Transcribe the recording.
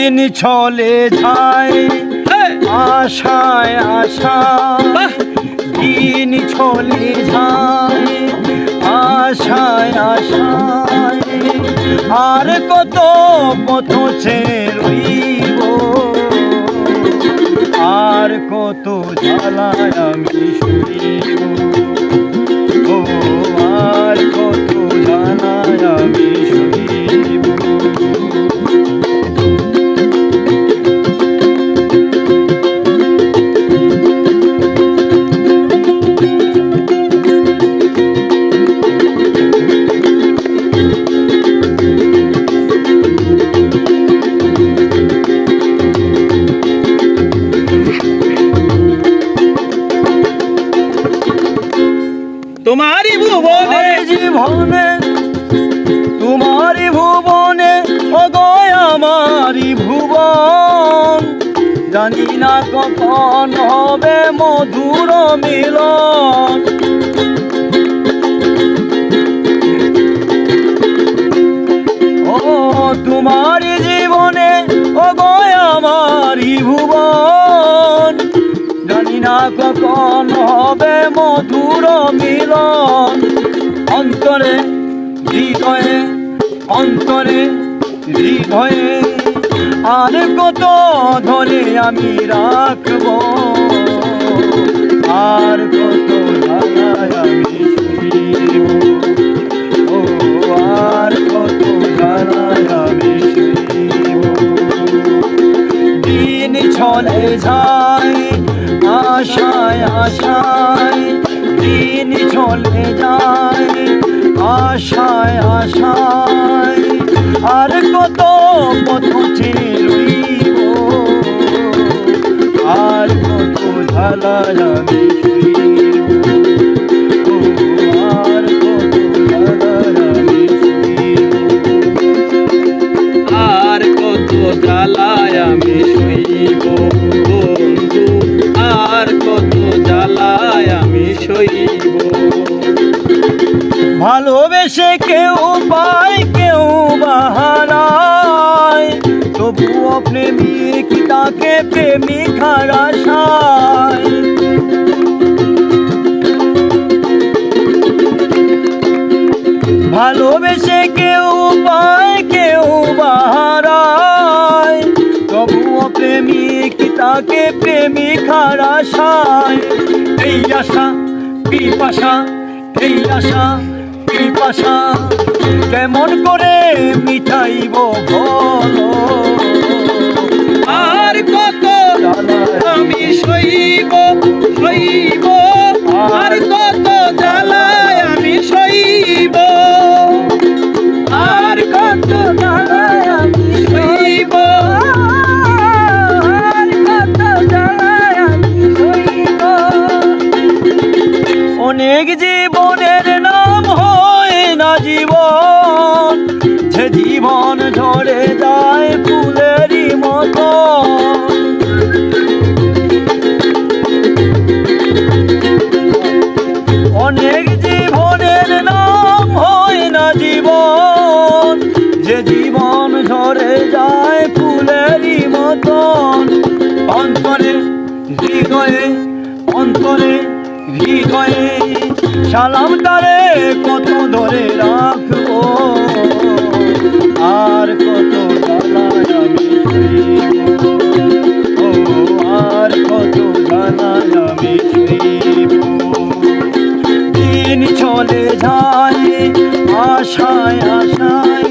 দিন চলে যায় আশায় আশায়, দিন চলে যায় আশায় আশায়, আর কত পথ রইব, আর কত জ্বালায় আমি শুইব, ও আর কত জ্বালায় আমি শুইব। তোমারি ভুবনে জীবনে, তোমারি ভুবনে অগয় আমারি ভুবন, জানি না কখন হবে মধুর মিলন। ও তোমারি জীবনে অগয় আমারি ভুবন, জানি না কখন হবে মধুর মিলন। অন্তরে হৃদয়ে, অন্তরে হৃদয়ে, আর কত ধরে আমি রাখব, আর কত জ্বালায় আমি শুইব, ও আর কত জ্বালায় আমি শুইব। দিন চলে যায় আশায় আশায়, দিন চলে যায় আশায় আশায়, আর কত পথ রইব, আর কত জ্বালায় আমি শুইব, ও আর কত জ্বালায় আমি শুইব, আর কত জ্বালায় আমি শুইব বন্ধু, আর কত জ্বালায় আমি শুইব। ভালোবেসে কেউ পায় কেউ বাহারায়, তবুও প্রেমিক তাকে প্রেমিক হারায়। ভালোবেসে কেউ পায় কেউ বাহারায়, তবুও প্রেমিক তাকে প্রেমিক হারায়। এই আশা পিপাসা, এই আশা পিপাসা, কেমন করে মিটাইব বলো, আর কত আমি সইব সইব, আর কত জ্বালায় আমি সইব, আর কত জ্বালায় আমি সইব। আর কত জ্বালায় আমি সইব। অনেক জীবনের নাম হয় না জীবন, যে জীবন ঝরে যায় ফুলেরই মতো। অনেক জীবনের নাম হয় না জীবন, যে জীবন ঝরে যায় ফুলেরই মতন। অন্তরে হৃদয়ে, অন্তরে হৃদয়ে, সালাম তারে কত ধরে রাখবো, আর কত জ্বালায় আমি শুইব, ও আর কত জ্বালায় আমি শুইব। দিন চলে যায় আশায় আশায়,